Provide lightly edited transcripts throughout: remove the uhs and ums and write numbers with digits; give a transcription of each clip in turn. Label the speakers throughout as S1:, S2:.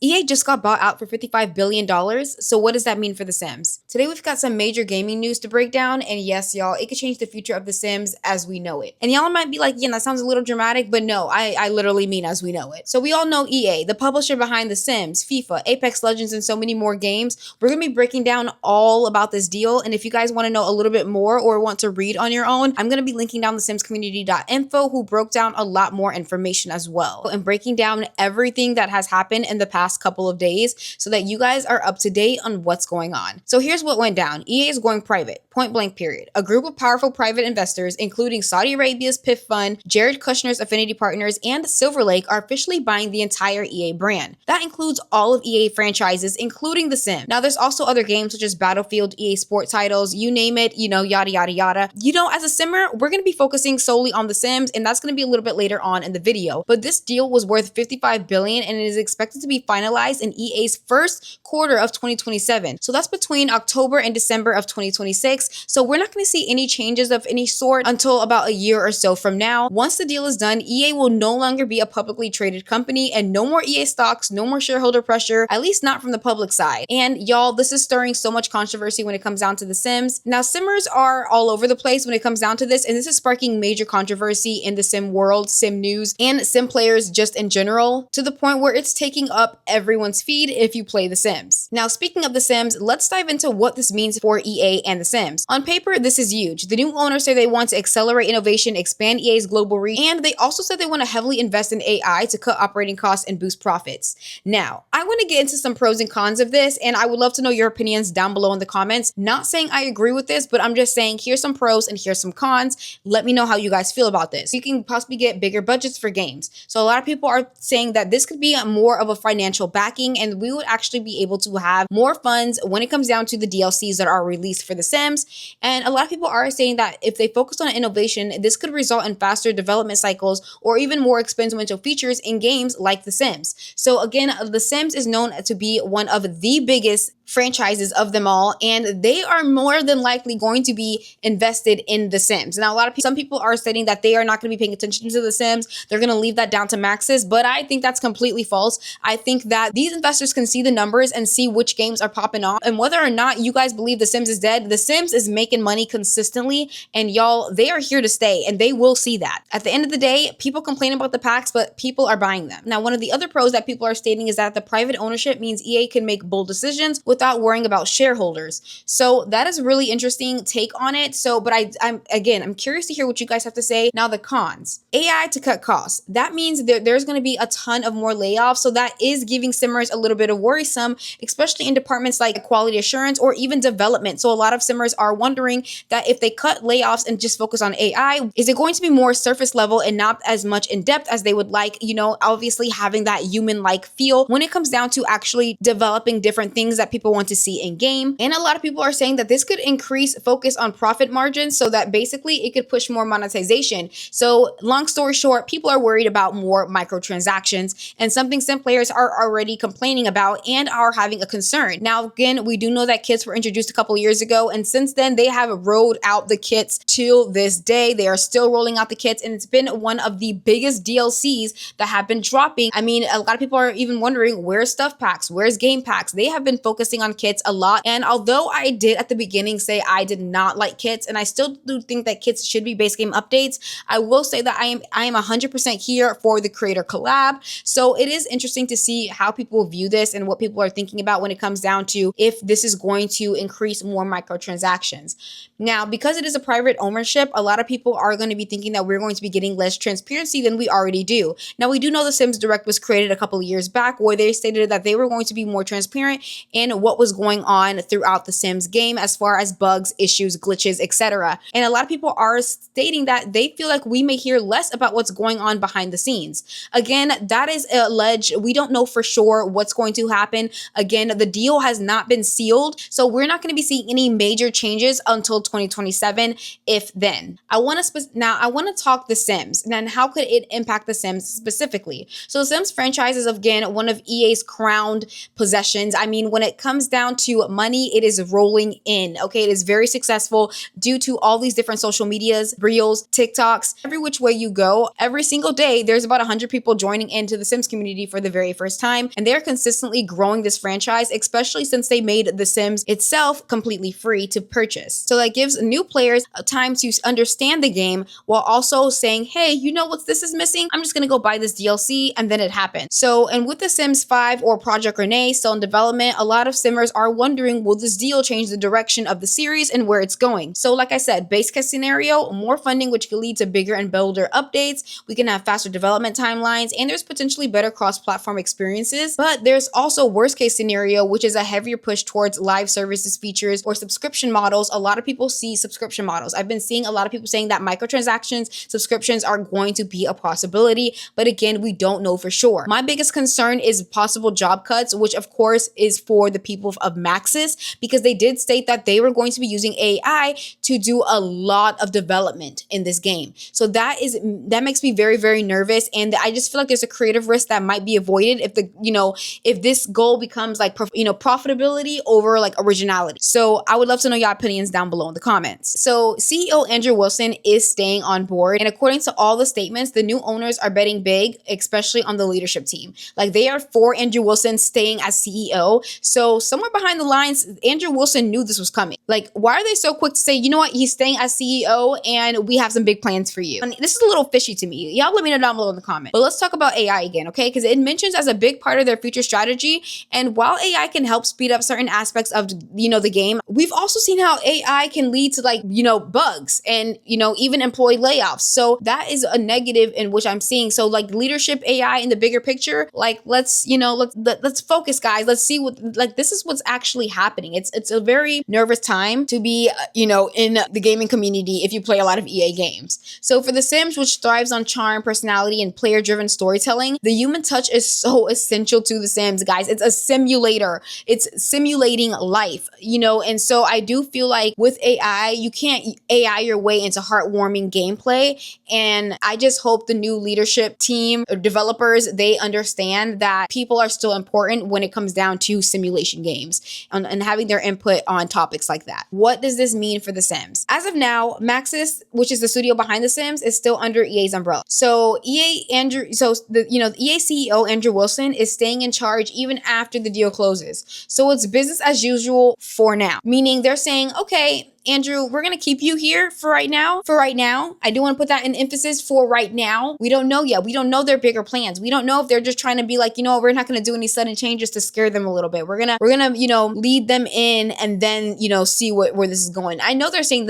S1: EA just got bought out for $55 billion, so what does that mean for The Sims? Today we've got some major gaming news to break down, and yes, y'all, it could change the future of The Sims as we know it. And y'all might be like, yeah, that sounds a little dramatic, but no, I literally mean as we know it. So we all know EA, the publisher behind The Sims, FIFA, Apex Legends, and so many more games. We're gonna be breaking down all about this deal, and if you guys want to know a little bit more or want to read on your own, I'm gonna be linking down thesimscommunity.info, who broke down a lot more information as well, and breaking down everything that has happened in the past couple of days so that you guys are up to date on what's going on. So here's what went down. EA is going private, point blank period. A group of powerful private investors, including Saudi Arabia's PIF Fund, Jared Kushner's Affinity Partners, and Silver Lake, are officially buying the entire EA brand. That includes all of EA franchises, including The Sims. Now there's also other games such as Battlefield, EA Sport titles, you name it, yada yada yada. As a simmer, we're going to be focusing solely on The Sims, and that's going to be a little bit later on in the video. But this deal was worth $55 billion, and it is expected to be finalized in EA's first quarter of 2027. So that's between October and December of 2026. So we're not going to see any changes of any sort until about a year or so from now. Once the deal is done, EA will no longer be a publicly traded company, and no more EA stocks, no more shareholder pressure, at least not from the public side. And y'all, this is stirring so much controversy when it comes down to The Sims. Now, simmers are all over the place when it comes down to this, and this is sparking major controversy in the sim world, sim news, and sim players just in general, to the point where it's taking up everyone's feed if you play The Sims. Now, speaking of The Sims, let's dive into what this means for EA and The Sims. On paper, this is huge. The new owners say they want to accelerate innovation, expand EA's global reach, and they also said they want to heavily invest in AI to cut operating costs and boost profits. Now, I want to get into some pros and cons of this, and I would love to know your opinions down below in the comments. Not saying I agree with this, but I'm just saying here's some pros and here's some cons. Let me know how you guys feel about this. You can possibly get bigger budgets for games. So a lot of people are saying that this could be more of a financial backing, and we would actually be able to have more funds when it comes down to the DLCs that are released for The Sims. And a lot of people are saying that if they focus on innovation, this could result in faster development cycles or even more experimental features in games like The Sims. So again, The Sims is known to be one of the biggest franchises of them all, and they are more than likely going to be invested in The Sims. Now, some people are stating that they are not going to be paying attention to The Sims. They're going to leave that down to Maxis, but I think that's completely false. I think that these investors can see the numbers and see which games are popping off, and whether or not you guys believe The Sims is dead, The Sims is making money consistently, and y'all, they are here to stay, and they will see that. At the end of the day, people complain about the packs, but people are buying them. Now, one of the other pros that people are stating is that the private ownership means EA can make bold decisions without worrying about shareholders. So that is a really interesting take on it. So, but I'm curious to hear what you guys have to say. Now, the cons. AI to cut costs. That means there's going to be a ton of more layoffs. So that is giving simmers a little bit of worrisome, especially in departments like quality assurance or even development. So a lot of simmers are wondering that if they cut layoffs and just focus on AI, is it going to be more surface level and not as much in depth as they would like, obviously having that human-like feel when it comes down to actually developing different things that people want to see in game. And a lot of people are saying that this could increase focus on profit margins so that basically it could push more monetization. So long story short, people are worried about more microtransactions, and something sim players are already complaining about and are having a concern. Now, again, we do know that kits were introduced a couple years ago, and since then they have rolled out the kits till this day. They are still rolling out the kits, and it's been one of the biggest DLCs that have been dropping. I mean, a lot of people are even wondering, where's stuff packs? Where's game packs? They have been focusing on kits a lot. And although I did at the beginning say I did not like kits, and I still do think that kits should be base game updates, I will say that I am 100% here for the creator collab. So it is interesting to see how people view this and what people are thinking about when it comes down to if this is going to increase more microtransactions. Now, because it is a private ownership, a lot of people are going to be thinking that we're going to be getting less transparency than we already do. Now, we do know the Sims Direct was created a couple of years back where they stated that they were going to be more transparent in what was going on throughout the Sims game as far as bugs, issues, glitches, etc. And a lot of people are stating that they feel like we may hear less about what's going on behind the scenes. Again, that is alleged. We don't know for sure what's going to happen. Again, the deal has not been sealed, so we're not going to be seeing any major changes until 2027, if then. I want to talk The Sims, and then how could it impact The Sims specifically? So The Sims franchise is again one of EA's crowned possessions. I mean, when it comes down to money, it is rolling in. Okay, it is very successful due to all these different social medias, reels, TikToks, every which way you go. Every single day, there's about 100 people joining into the Sims community for the very first time, and they're consistently growing this franchise, especially since they made The Sims itself completely free to purchase. So that gives new players time to understand the game while also saying, hey, you know what this is missing? I'm just gonna go buy this DLC, and then it happens. So, and with The Sims 5 or Project Renee still in development, a lot of Simmers are wondering, will this deal change the direction of the series and where it's going? So like I said, base case scenario, more funding, which could lead to bigger and bolder updates. We can have faster development timelines, and there's potentially better cross-platform experiences. But there's also worst case scenario, which is a heavier push towards live services features or subscription models. A lot of people see subscription models. I've been seeing a lot of people saying that microtransactions, subscriptions are going to be a possibility, but again, we don't know for sure. My biggest concern is possible job cuts, which of course is for the people of Maxis, because they did state that they were going to be using AI to do a lot of development in this game. So that makes me very, very nervous, and I just feel like there's a creative risk that might be avoided if this goal becomes like profitability over like originality. So I would love to know your opinions down below in the comments. So CEO Andrew Wilson is staying on board, and according to all the statements, the new owners are betting big, especially on the leadership team. Like, they are for Andrew Wilson staying as CEO. So somewhere behind the lines, Andrew Wilson knew this was coming. Like, why are they so quick to say, you know what, he's staying as CEO and we have some big plans for you? And this is a little fishy to me. Y'all let me know down below in the comments. But let's talk about AI again, okay? Because it mentions as a big part of their future strategy. And while AI can help speed up certain aspects of, the game, we've also seen how AI can lead to bugs and, even employee layoffs. So that is a negative in which I'm seeing. So like leadership AI in the bigger picture, like let's focus, guys. Let's see this is what's actually happening. It's a very nervous time to be, in the gaming community if you play a lot of EA games. So for The Sims, which thrives on charm, personality, and player-driven storytelling, the human touch is so essential to The Sims, guys. It's a simulator. It's simulating life, and so I do feel like with AI, you can't AI your way into heartwarming gameplay. And I just hope the new leadership team or developers, they understand that people are still important when it comes down to simulation games and having their input on topics like that. What does this mean for The Sims? As of now, Maxis, which is the studio behind The Sims, is still under EA's umbrella. So EA CEO Andrew Wilson is staying in charge even after the deal closes. So it's business as usual for now, meaning they're saying, okay, Andrew, we're going to keep you here for right now. I do want to put that in emphasis, for right now. We don't know yet. We don't know their bigger plans. We don't know if they're just trying to be like, we're not going to do any sudden changes to scare them a little bit. We're going to, lead them in and then, see where this is going. I know they're seeing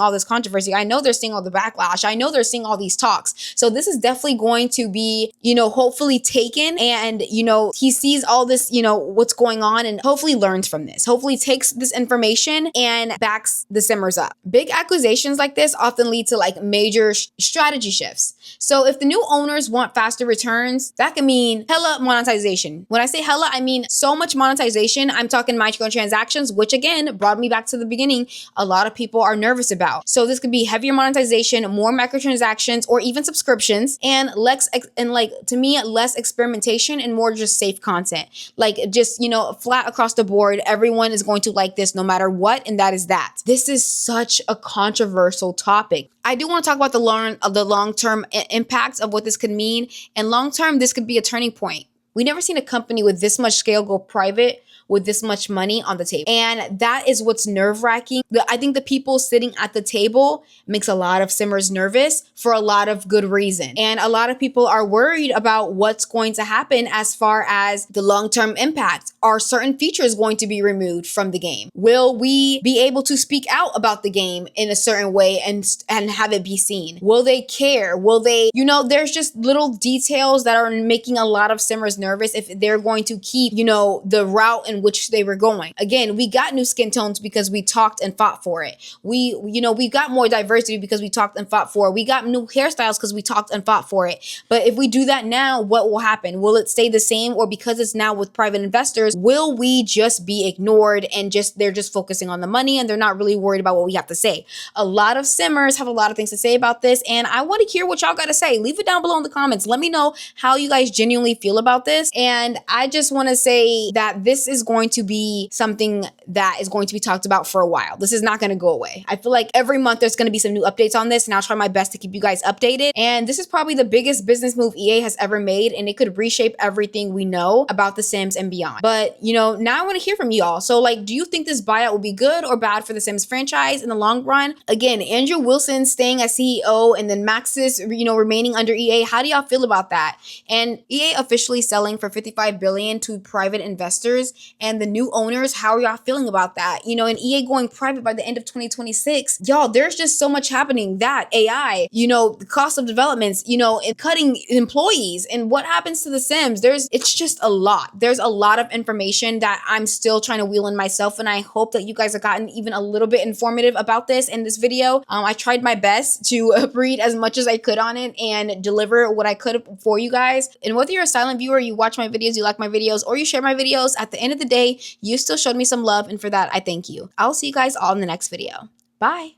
S1: all this controversy. I know they're seeing all the backlash. I know they're seeing all these talks. So this is definitely going to be, hopefully taken, and, he sees all this, what's going on, and hopefully learns from this. Hopefully takes this information and backs the Simmers up. Big acquisitions like this often lead to major strategy shifts. So if the new owners want faster returns, that can mean hella monetization. When I say hella, I mean so much monetization. I'm talking microtransactions, which again brought me back to the beginning. A lot of people are nervous about. So this could be heavier monetization, more microtransactions, or even subscriptions, and less experimentation and more just safe content. Flat across the board, everyone is going to like this no matter what, and that is that. This is such a controversial topic. I do want to talk about the long-term impacts of what this could mean. And long-term, this could be a turning point. We've never seen a company with this much scale go private with this much money on the table. And that is what's nerve-wracking. I think the people sitting at the table makes a lot of Simmers nervous for a lot of good reason. And a lot of people are worried about what's going to happen as far as the long-term impact. Are certain features going to be removed from the game? Will we be able to speak out about the game in a certain way and have it be seen? Will they care? Will they, there's just little details that are making a lot of Simmers nervous if they're going to keep, the route in which they were going. Again, we got new skin tones because we talked and fought for it. We got more diversity because we talked and fought for it. We got new hairstyles because we talked and fought for it. But if we do that now, what will happen? Will it stay the same? Or because it's now with private investors, will we just be ignored and they're just focusing on the money and they're not really worried about what we have to say? A lot of Simmers have a lot of things to say about this, and I want to hear what y'all got to say. Leave it down below in the comments. Let me know how you guys genuinely feel about this. this. And I just want to say that this is going to be something that is going to be talked about for a while. This is not going to go away. I feel like every month there's going to be some new updates on this, and I'll try my best to keep you guys updated. And this is probably the biggest business move EA has ever made, and it could reshape everything we know about The Sims and beyond. But, you know, now I want to hear from y'all. So, like, do you think this buyout will be good or bad for The Sims franchise in the long run? Again, Andrew Wilson staying as CEO and then Maxis, you know, remaining under EA. How do y'all feel about that? And EA officially selling for $55 billion to private investors and the new owners, how are y'all feeling about that? You know, and EA going private by the end of 2026. Y'all, there's just so much happening. That AI, you know, the cost of developments, you know, and cutting employees and what happens to The Sims. It's just a lot. There's a lot of information that I'm still trying to wheel in myself, and I hope that you guys have gotten even a little bit informative about this in this video. I tried my best to read as much as I could on it and deliver what I could for you guys. And whether you're a silent viewer, you watch my videos, you like my videos, or you share my videos, at the end of the day, you still showed me some love, and for that, I thank you. I'll see you guys all in the next video. Bye.